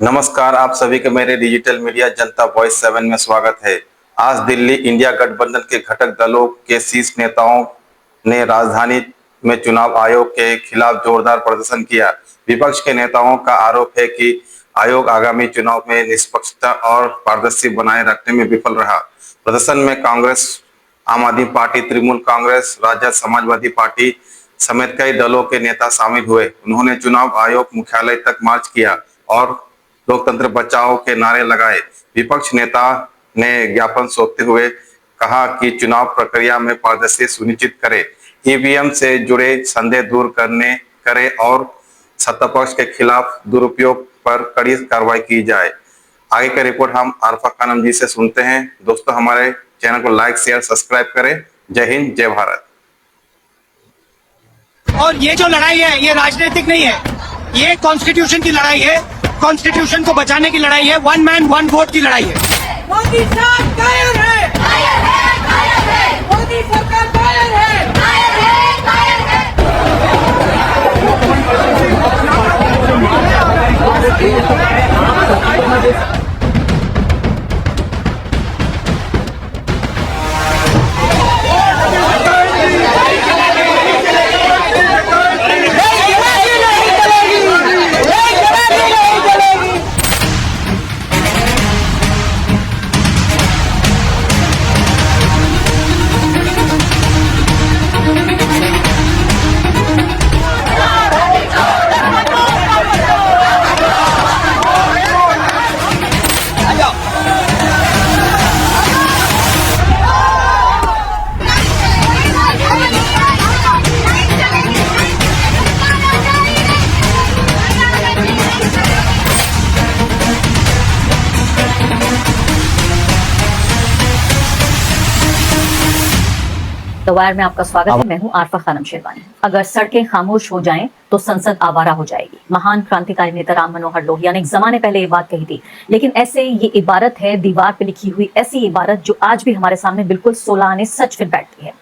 नमस्कार, आप सभी का मेरे डिजिटल मीडिया जनता वॉइस 7 में स्वागत है। आज दिल्ली इंडिया गठबंधन के घटक दलों के शीर्ष नेताओं ने राजधानी में चुनाव आयोग के खिलाफ जोरदार प्रदर्शन किया। विपक्ष के नेताओं का आरोप है कि आयोग आगामी चुनाव में निष्पक्षता और पारदर्शी बनाए रखने में विफल रहा। प्रदर्शन में कांग्रेस, आम आदमी पार्टी, तृणमूल कांग्रेस, राजद, समाजवादी पार्टी समेत कई दलों के नेता शामिल हुए। उन्होंने चुनाव आयोग मुख्यालय तक मार्च किया और लोकतंत्र बचाओ के नारे लगाए। विपक्ष नेता ने ज्ञापन सौंपते हुए कहा कि चुनाव प्रक्रिया में पारदर्शी सुनिश्चित करे, ईवीएम से जुड़े संदेह दूर करे और सत्तापक्ष के खिलाफ दुरुपयोग पर कड़ी कार्रवाई की जाए। आगे का रिपोर्ट हम आरफा खानम जी से सुनते हैं। दोस्तों, हमारे चैनल को लाइक, शेयर, सब्सक्राइब करें। जय हिंद, जय भारत। और ये जो लड़ाई है ये राजनीतिक नहीं है, ये कॉन्स्टिट्यूशन की लड़ाई है। कॉन्स्टिट्यूशन को बचाने की लड़ाई है। 1 मैन 1 वोट की लड़ाई है। मोदी साहब कायर है, कायर है, कायर है। मोदी सरकार कायर है, कायर है, कायर है। द वायर में आपका स्वागत है। मैं हूं आरफा खानम शेरवानी। अगर सड़कें खामोश हो जाएं तो संसद आवारा हो जाएगी। महान क्रांतिकारी नेता राम मनोहर लोहिया ने एक जमाने पहले ये बात कही थी, लेकिन ऐसे ये इबारत है दीवार पे लिखी हुई, ऐसी इबारत जो आज भी हमारे सामने बिल्कुल सोलह आने सच फिर बैठती है।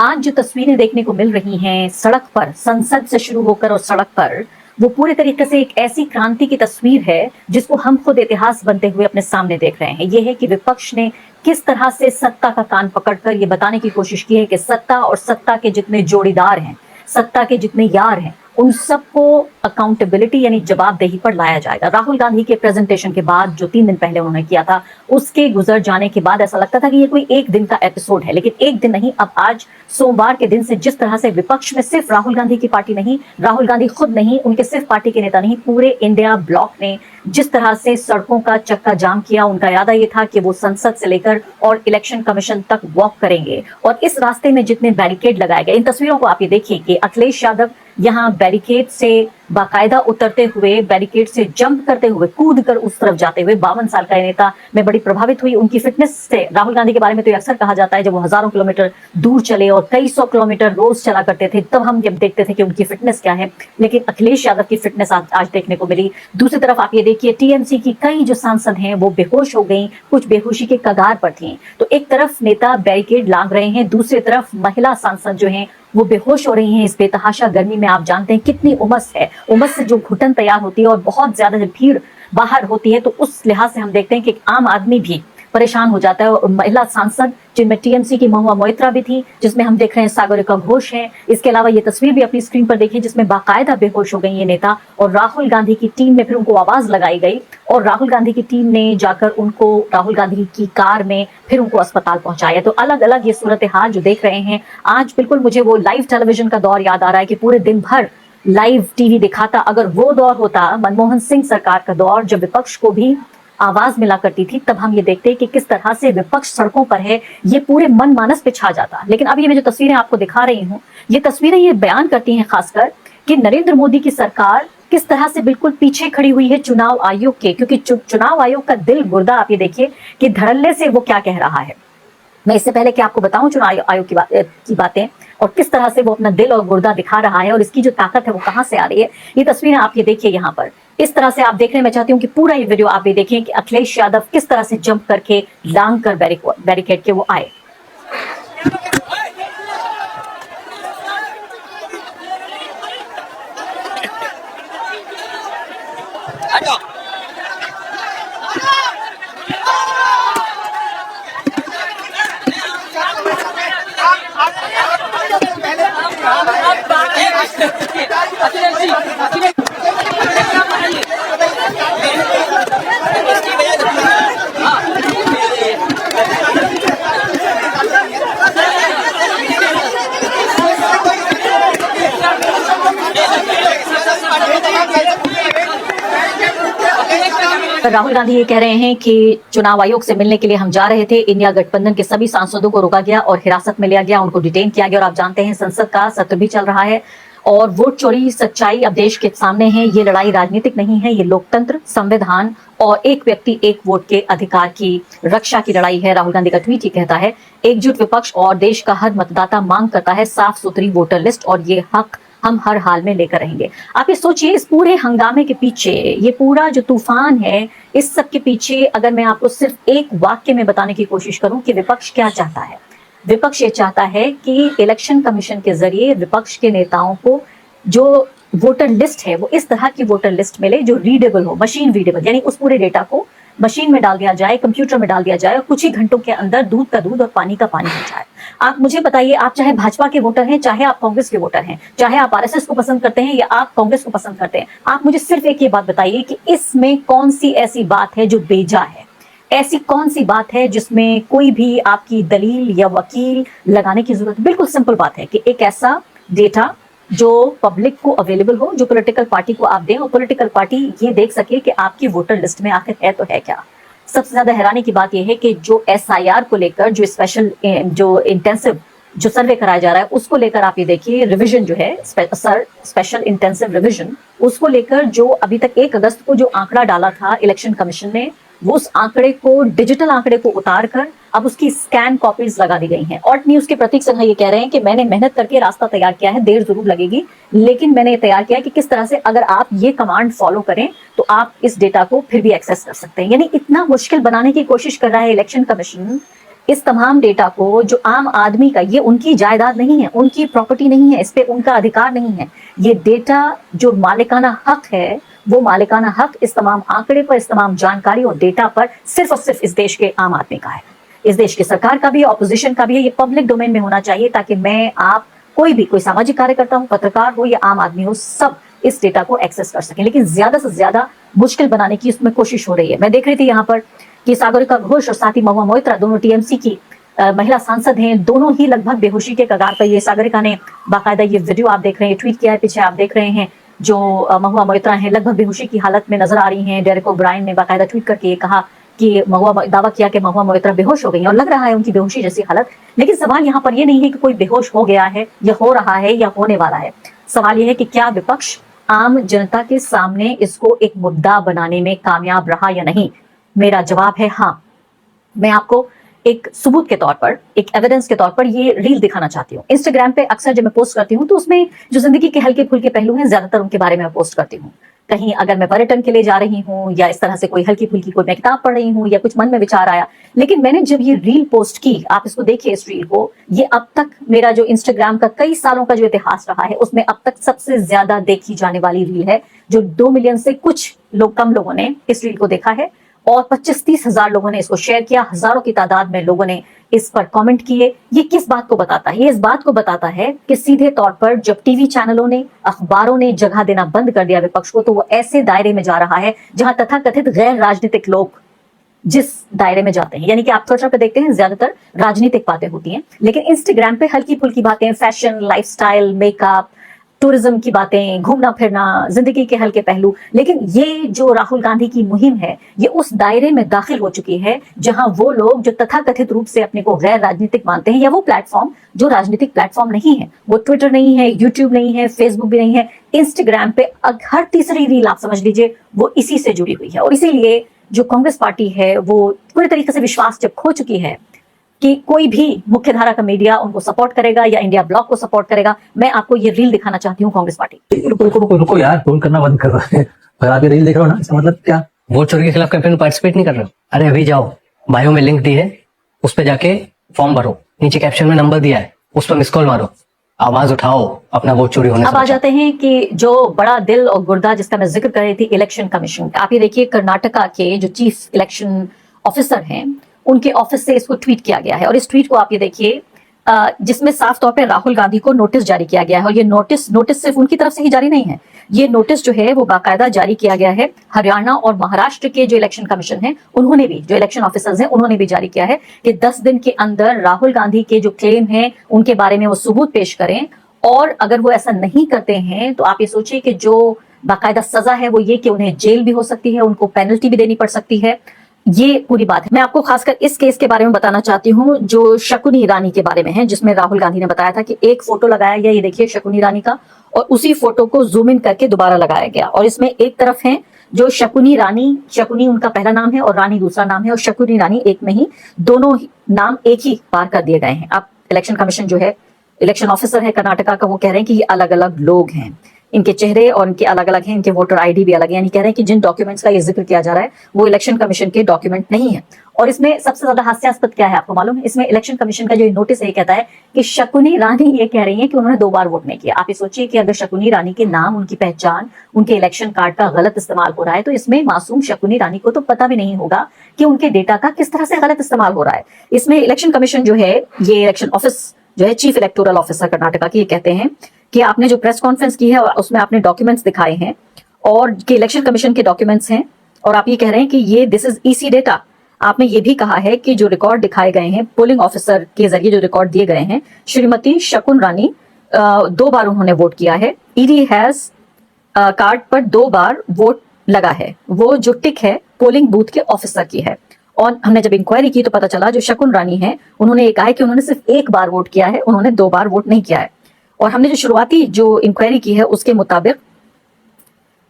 आज जो तस्वीरें देखने को मिल रही हैं सड़क पर, संसद से शुरू होकर और सड़क पर, वो पूरे तरीके से एक ऐसी क्रांति की तस्वीर है जिसको हम खुद इतिहास बनते हुए अपने सामने देख रहे हैं। ये है कि विपक्ष ने किस तरह से सत्ता का कान पकड़कर ये बताने की कोशिश की है कि सत्ता और सत्ता के जितने जोड़ीदार हैं, सत्ता के जितने यार हैं, उन सबको अकाउंटेबिलिटी यानी जवाबदेही पर लाया जाएगा। राहुल गांधी के प्रेजेंटेशन के बाद जो 3 दिन पहले उन्होंने किया था, उसके गुजर जाने के बाद ऐसा लगता था कि ये कोई एक दिन का एपिसोड है, लेकिन एक दिन नहीं, अब आज सोमवार के दिन से जिस तरह से विपक्ष में सिर्फ राहुल गांधी की पार्टी नहीं, राहुल गांधी खुद नहीं, उनके सिर्फ पार्टी के नेता नहीं, पूरे इंडिया ब्लॉक ने जिस तरह से सड़कों का चक्का जाम किया, उनका इरादा ये था कि वो संसद से लेकर और इलेक्शन कमीशन तक वॉक करेंगे। और इस रास्ते में जितने बैरिकेड लगाए गए, इन तस्वीरों को आप ये देखिए कि अखिलेश यादव यहाँ बैरिकेड से बाकायदा उतरते हुए, बैरिकेड से जंप करते हुए, कूद कर उस तरफ जाते हुए। 52 साल का नेता, मैं बड़ी प्रभावित हुई उनकी फिटनेस से। राहुल गांधी के बारे में तो अक्सर कहा जाता है जब वो हजारों किलोमीटर दूर चले और कई सौ किलोमीटर रोज चला करते थे, तब हम जब देखते थे कि उनकी फिटनेस क्या है, लेकिन अखिलेश यादव की फिटनेस आज देखने को मिली। दूसरी तरफ आप ये देखिए, टीएमसी की कई जो सांसद हैं वो बेहोश हो गई, कुछ बेहोशी के कगार पर थी। तो एक तरफ नेता बैरिकेड लांग रहे हैं, दूसरी तरफ महिला सांसद जो हैं वो बेहोश हो रही हैं इस बेतहाशा गर्मी में। आप जानते हैं कितनी उमस है, उमस से जो घुटन तैयार होती है और बहुत ज्यादा जब भीड़ बाहर होती है तो उस लिहाज से हम देखते हैं कि आम आदमी भी परेशान हो जाता है। और महिला सांसद जिनमें टीएमसी की महुआ मोइत्रा भी थी, जिसमें हम देख रहे हैं सागरिका घोष है। इसके अलावा ये तस्वीर भी अपनी स्क्रीन पर देखिए जिसमें बाकायदा बेहोश हो गई ये नेता, और राहुल गांधी की टीम में फिर उनको आवाज लगाई गई और राहुल गांधी की टीम ने जाकर उनको राहुल गांधी की कार में फिर उनको अस्पताल पहुंचाया। तो अलग अलग ये सूरत हाल जो देख रहे हैं आज, बिल्कुल मुझे वो लाइव टेलीविजन का दौर याद आ रहा है कि पूरे दिन भर लाइव टीवी दिखाता। अगर वो दौर होता मनमोहन सिंह सरकार का दौर, जब विपक्ष को भी आवाज मिला करती थी, तब हम ये देखते हैं कि किस तरह से विपक्ष सड़कों पर है, ये पूरे मन मानस पे छा जाता। लेकिन अब ये मैं जो तस्वीरें आपको दिखा रही हूँ, ये तस्वीरें ये बयान करती हैं खासकर कि नरेंद्र मोदी की सरकार किस तरह से बिल्कुल पीछे खड़ी हुई है चुनाव आयोग के। क्योंकि चुनाव आयोग का दिल गुर्दा आप ये देखिए कि धड़ल्ले से वो क्या कह रहा है। मैं इससे पहले कि आपको बताऊं चुनाव आयोग की बातें और किस तरह से वो अपना दिल और गुर्दा दिखा रहा है और इसकी जो ताकत है वो कहां से आ रही है, ये तस्वीरें आप ये देखिए यहाँ पर। इस तरह से आप देख रहे हैं, मैं चाहती हूँ कि पूरा ये वीडियो आप ये देखें कि अखिलेश यादव किस तरह से जंप करके लांग कर बैरिकेड के वो आए। राहुल गांधी ये कह रहे हैं कि चुनाव आयोग से मिलने के लिए हम जा रहे थे, इंडिया गठबंधन के सभी सांसदों को रोका गया और हिरासत में लिया गया, उनको डिटेन किया गया। और आप जानते हैं संसद का सत्र भी चल रहा है और वोट चोरी सच्चाई अब देश के सामने है। ये लड़ाई राजनीतिक नहीं है, ये लोकतंत्र, संविधान और एक व्यक्ति एक वोट के अधिकार की रक्षा की लड़ाई है। राहुल गांधी का ट्वीट ही कहता है, एकजुट विपक्ष और देश का हर मतदाता मांग करता है साफ सुथरी वोटर लिस्ट और ये हक हम हर हाल में लेकर रहेंगे। आप ये सोचिए, इस पूरे हंगामे के पीछे, ये पूरा जो तूफान है, इस सब के पीछे अगर मैं आपको सिर्फ एक वाक्य में बताने की कोशिश करूं कि विपक्ष क्या चाहता है। विपक्ष ये चाहता है कि इलेक्शन कमीशन के जरिए विपक्ष के नेताओं को जो वोटर लिस्ट है वो इस तरह की वोटर लिस्ट मिले जो रीडेबल हो, मशीन रीडेबल, यानी उस पूरे डेटा को मशीन में डाल दिया जाए, कंप्यूटर में डाल दिया जाए और कुछ ही घंटों के अंदर दूध का दूध और पानी का पानी हो जाए। आप मुझे बताइए, आप चाहे भाजपा के वोटर हैं, चाहे आप कांग्रेस के वोटर हैं, चाहे आप आरएसएस को पसंद करते हैं या आप कांग्रेस को पसंद करते हैं, आप मुझे सिर्फ एक ये बात बताइए कि इसमें कौन सी ऐसी बात है जो बेजा है, ऐसी कौन सी बात है जिसमें कोई भी आपकी दलील या वकील लगाने की जरूरत। बिल्कुल सिंपल बात है कि एक ऐसा डेटा जो पब्लिक को अवेलेबल हो, जो पॉलिटिकल पार्टी को आप दें और पॉलिटिकल पार्टी ये देख सके कि आपकी वोटर लिस्ट में आखिर है तो है क्या। सबसे ज्यादा हैरानी की बात यह है कि जो एसआईआर को लेकर जो स्पेशल जो इंटेंसिव जो सर्वे कराया जा रहा है उसको लेकर आप ये देखिए, रिवीजन जो है स्पेशल इंटेंसिव रिवीजन, उसको लेकर जो अभी तक 1 अगस्त को जो आंकड़ा डाला था इलेक्शन कमीशन ने, वो उस आंकड़े को, डिजिटल आंकड़े को उतार कर अब उसकी स्कैन कॉपीज लगा दी गई हैं। ऑल्ट न्यूज के प्रतीक सिन्हा ये कह रहे हैं कि मैंने मेहनत करके रास्ता तैयार किया है, देर जरूर लगेगी लेकिन मैंने तैयार किया है कि किस तरह से अगर आप ये कमांड फॉलो करें तो आप इस डेटा को फिर भी एक्सेस कर सकते हैं। यानी इतना मुश्किल बनाने की कोशिश कर रहा है इलेक्शन कमीशन इस तमाम डेटा को, जो आम आदमी का, ये उनकी जायदाद नहीं है, उनकी प्रॉपर्टी नहीं है, इस पे उनका अधिकार नहीं है। ये डेटा जो मालिकाना हक है, वो मालिकाना हक इस तमाम आंकड़े पर, इस तमाम जानकारी और डेटा पर सिर्फ और सिर्फ इस देश के आम आदमी का है, इस देश की सरकार का भी, ऑपोजिशन का भी है। ये पब्लिक डोमेन में होना चाहिए ताकि मैं, आप, कोई भी, कोई सामाजिक कार्यकर्ता हो, पत्रकार हो या आम आदमी हो, सब इस डेटा को एक्सेस कर सकें। लेकिन ज्यादा से ज्यादा मुश्किल बनाने की इसमें कोशिश हो रही है। मैं देख रही थी यहाँ पर कि सागरिका घोष और साथ ही महुआ मोइत्रा, दोनों टीएमसी की महिला सांसद हैं, दोनों ही लगभग बेहोशी के कगार पर। ये सागरिका ने बाकायदा ये वीडियो आप देख रहे हैं, ट्वीट किया है, पीछे आप देख रहे हैं जो महुआ मोइत्रा हैं लगभग बेहोशी की हालत में नजर आ रही हैं। डेरेक ओब्रायन ने बाकायदा ट्वीट करके ये कहा कि दावा किया कि महुआ मोइत्रा बेहोश हो गई और लग रहा है उनकी बेहोशी जैसी हालत। लेकिन सवाल यहाँ पर ये नहीं है कि कोई बेहोश हो गया है या हो रहा है या होने वाला है। सवाल ये है कि क्या विपक्ष आम जनता के सामने इसको एक मुद्दा बनाने में कामयाब रहा या नहीं। मेरा जवाब है हाँ। मैं आपको एक सबूत के तौर पर, एक एविडेंस के तौर पर ये रील दिखाना चाहती हूँ। इंस्टाग्राम पे अक्सर जब मैं पोस्ट करती हूँ तो उसमें जो जिंदगी के हल्के फुल्के पहलू हैं, ज्यादातर उनके बारे में मैं पोस्ट करती हूँ। कहीं अगर मैं पर्यटन के लिए जा रही हूँ या इस तरह से कोई हल्की फुल्की कोई मैं किताब पढ़ रही हूँ या कुछ मन में विचार आया। लेकिन मैंने जब ये रील पोस्ट की, आप इसको देखिए इस रील को, ये अब तक मेरा जो इंस्टाग्राम का कई सालों का जो इतिहास रहा है उसमें अब तक सबसे ज्यादा देखी जाने वाली रील है, जो 2 मिलियन से कुछ कम लोगों ने इस रील को देखा है और 25-30 हजार लोगों ने इसको शेयर किया, हजारों की तादाद में लोगों ने इस पर कमेंट किए। ये किस बात को बताता है? ये इस बात को बताता है कि सीधे तौर पर जब टीवी चैनलों ने, अखबारों ने जगह देना बंद कर दिया विपक्ष को, तो वो ऐसे दायरे में जा रहा है जहां तथाकथित गैर राजनीतिक लोग जिस दायरे में जाते हैं। यानी कि आप ट्विटर पे देखते हैं ज्यादातर राजनीतिक बातें होती हैं, लेकिन इंस्टाग्राम पे हल्की फुल्की बातें, फैशन, लाइफस्टाइल, मेकअप, टूरिज्म की बातें, घूमना फिरना, जिंदगी के हल्के पहलू। लेकिन ये जो राहुल गांधी की मुहिम है, ये उस दायरे में दाखिल हो चुकी है जहां वो लोग जो तथाकथित रूप से अपने को गैर राजनीतिक मानते हैं, या वो प्लेटफॉर्म जो राजनीतिक प्लेटफॉर्म नहीं है, वो ट्विटर नहीं है, यूट्यूब नहीं है, फेसबुक भी नहीं है, इंस्टाग्राम पे हर तीसरी रील आप समझ लीजिए वो इसी से जुड़ी हुई है। और इसीलिए जो कांग्रेस पार्टी है वो पूरी तरीके से विश्वास जब खो चुकी है कि कोई भी मुख्य धारा का मीडिया उनको सपोर्ट करेगा या इंडिया ब्लॉक को सपोर्ट करेगा, मैं आपको ये रील दिखाना चाहती हूँ कांग्रेस पार्टी। रुको यार, फोन करना बंद करो। अगर आप ये रील देख रहे हो ना, इसका मतलब क्या? वोट चोरी के खिलाफ कैंपेन में पार्टिसिपेट नहीं कर रहे हो? अरे अभी जाओ, बायो में लिंक दी है, उस पर जाके फॉर्म भरो, नीचे कैप्शन में नंबर दिया है, उस पर मिस कॉल मारो, आवाज उठाओ अपना वोट चोरी होने से। अब आ जाते हैं कि जो बड़ा दिल और गुर्दा जिसका मैं जिक्र कर रही थी, इलेक्शन कमीशन। आप ये देखिए, कर्नाटका के जो चीफ इलेक्शन ऑफिसर हैं उनके ऑफिस से इसको ट्वीट किया गया है और इस ट्वीट को आप ये देखिए, जिसमें साफ तौर पे राहुल गांधी को नोटिस जारी किया गया है। और ये नोटिस सिर्फ उनकी तरफ से ही जारी नहीं है, ये नोटिस जो है वो बाकायदा जारी किया गया है हरियाणा और महाराष्ट्र के जो इलेक्शन कमीशन है उन्होंने भी, जो इलेक्शन ऑफिसर्स हैं उन्होंने भी जारी किया है कि 10 दिन के अंदर राहुल गांधी के जो क्लेम है उनके बारे में वो सबूत पेश करें। और अगर वो ऐसा नहीं करते हैं तो आप ये सोचिए कि जो बाकायदा सजा है वो ये कि उन्हें जेल भी हो सकती है, उनको पेनल्टी भी देनी पड़ सकती है। ये पूरी बात है। मैं आपको खासकर इस केस के बारे में बताना चाहती हूँ जो शकुनी ईरानी के बारे में है, जिसमें राहुल गांधी ने बताया था कि एक फोटो लगाया गया, ये देखिए शकुनी ईरानी का, और उसी फोटो को जूम इन करके दोबारा लगाया गया। और इसमें एक तरफ है जो शकुनी रानी, शकुनी उनका पहला नाम है और रानी दूसरा नाम है, और शकुनी रानी एक में ही, दोनों नाम एक ही बार कर दिए गए हैं। अब इलेक्शन कमीशन जो है, इलेक्शन ऑफिसर है कर्नाटका का, वो कह रहे हैं कि ये अलग अलग लोग हैं, इनके चेहरे और इनके अलग अलग हैं, इनके वोटर आईडी भी अलग है। यानी कह रहे हैं कि जिन डॉक्यूमेंट्स का ये जिक्र किया जा रहा है वो इलेक्शन कमीशन के डॉक्यूमेंट नहीं है। और इसमें सबसे ज्यादा हास्यास्पद क्या है आपको मालूम है? इसमें इलेक्शन कमीशन का जो नोटिस है ये कहता है कि शकुनी रानी ये कह रही है कि उन्होंने 2 बार वोट नहीं किया। आप ये सोचिए कि अगर शकुनी रानी के नाम, उनकी पहचान, उनके इलेक्शन कार्ड का गलत इस्तेमाल हो रहा है तो इसमें मासूम शकुनी रानी को तो पता भी नहीं होगा कि उनके डेटा का किस तरह से गलत इस्तेमाल हो रहा है। इसमें इलेक्शन कमीशन जो है, ये इलेक्शन ऑफिस जो है, चीफ इलेक्टोरल ऑफिसर कर्नाटका की, ये कहते हैं कि आपने जो प्रेस कॉन्फ्रेंस की है उसमें आपने डॉक्यूमेंट्स दिखाए हैं और कि इलेक्शन कमीशन के डॉक्यूमेंट्स हैं, और आप ये कह रहे हैं कि ये दिस इज ईसी डेटा। आपने ये भी कहा है कि जो रिकॉर्ड दिखाए गए हैं, पोलिंग ऑफिसर के जरिए जो रिकॉर्ड दिए गए हैं, श्रीमती शकुन रानी 2 बार उन्होंने वोट किया है, ईडी हैज कार्ड पर 2 बार वोट लगा है, वो जो टिक है पोलिंग बूथ के ऑफिसर की है। और हमने जब इंक्वायरी की तो पता चला जो शकुन रानी है उन्होंने ये कहा है कि उन्होंने सिर्फ 1 बार वोट किया है, उन्होंने 2 बार वोट नहीं किया है। और हमने जो शुरुआती जो इंक्वायरी की है उसके मुताबिक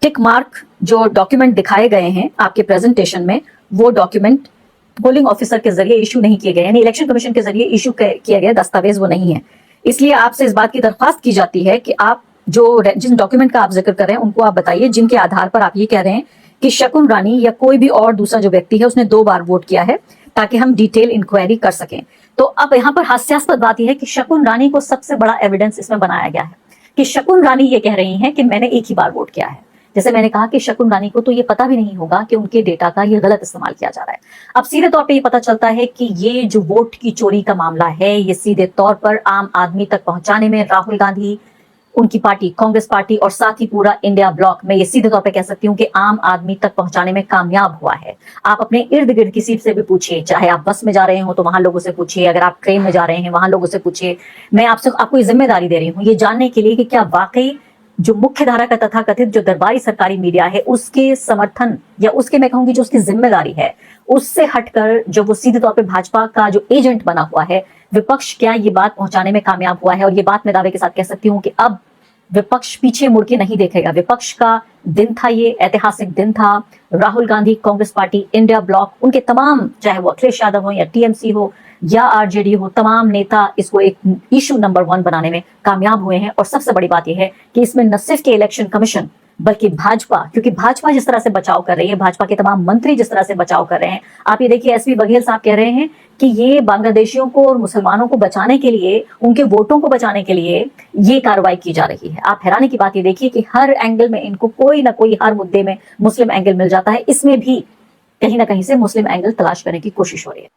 टिक मार्क जो डॉक्यूमेंट दिखाए गए हैं आपके प्रेजेंटेशन में, वो डॉक्यूमेंट पोलिंग ऑफिसर के जरिए इशू नहीं किए गए, यानी इलेक्शन कमीशन के जरिए इशू किया गया दस्तावेज वो नहीं है। इसलिए आपसे इस बात की दरख्वास्त की जाती है कि आप जिन डॉक्यूमेंट का आप जिक्र कर रहे हैं उनको आप बताइए, जिनके आधार पर आप ये कह रहे हैं कि शकुन रानी या कोई भी और दूसरा जो व्यक्ति है उसने 2 बार वोट किया है, ताकि हम डिटेल इंक्वायरी कर सकें। तो अब यहाँ पर हास्यास्पद बात यह है कि शकुन रानी को सबसे बड़ा एविडेंस इसमें बनाया गया है कि शकुन रानी ये कह रही हैं कि मैंने 1 ही बार वोट किया है। जैसे मैंने कहा कि शकुन रानी को तो ये पता भी नहीं होगा कि उनके डेटा का ये गलत इस्तेमाल किया जा रहा है। अब सीधे तौर पे ये पता चलता है कि ये जो वोट की चोरी का मामला है ये सीधे तौर पर आम आदमी तक पहुंचाने में राहुल गांधी, उनकी पार्टी कांग्रेस पार्टी और साथ ही पूरा इंडिया ब्लॉक में, ये सीधे तौर पे कह सकती हूँ कि आम आदमी तक पहुंचाने में कामयाब हुआ है। आप अपने इर्द गिर्द किसी से भी पूछिए, चाहे आप बस में जा रहे हो तो वहां लोगों से पूछिए, अगर आप ट्रेन में जा रहे हैं वहां लोगों से पूछिए। मैं आपको ये जिम्मेदारी दे रही हूँ ये जानने के लिए कि क्या वाकई जो मुख्य धारा का तथाकथित जो दरबारी सरकारी मीडिया है उसके समर्थन या उसके, मैं कहूंगी जो उसकी जिम्मेदारी है, उससे हटकर जो वो सीधे तौर पे भाजपा का जो एजेंट बना हुआ है विपक्ष, क्या ये बात पहुंचाने में कामयाब हुआ है। और ये बात मैं दावे के साथ कह सकती हूँ कि अब विपक्ष पीछे मुड़ के नहीं देखेगा। विपक्ष का दिन था, ये ऐतिहासिक दिन था। Rahul Gandhi, Congress party, India block, उनके तमाम, चाहे वो अखिलेश यादव हो या टीएमसी हो या आरजेडी हो, तमाम नेता इसको एक इशू नंबर 1 बनाने में कामयाब हुए हैं। और सबसे बड़ी बात यह है कि इसमें न सिर्फ के इलेक्शन कमीशन बल्कि भाजपा, क्योंकि भाजपा जिस तरह से बचाव कर रही है, भाजपा के तमाम मंत्री जिस तरह से बचाव कर रहे हैं, आप ये देखिए एसपी बघेल साहब कह रहे हैं कि ये बांग्लादेशियों को और मुसलमानों को बचाने के लिए, उनके वोटों को बचाने के लिए ये कार्रवाई की जा रही है। आप हैरानी की बात ये देखिए कि हर एंगल में इनको कोई ना कोई, हर मुद्दे में मुस्लिम एंगल मिल जाता है। इसमें भी कहीं ना कहीं से मुस्लिम एंगल तलाश करने की कोशिश हो रही है।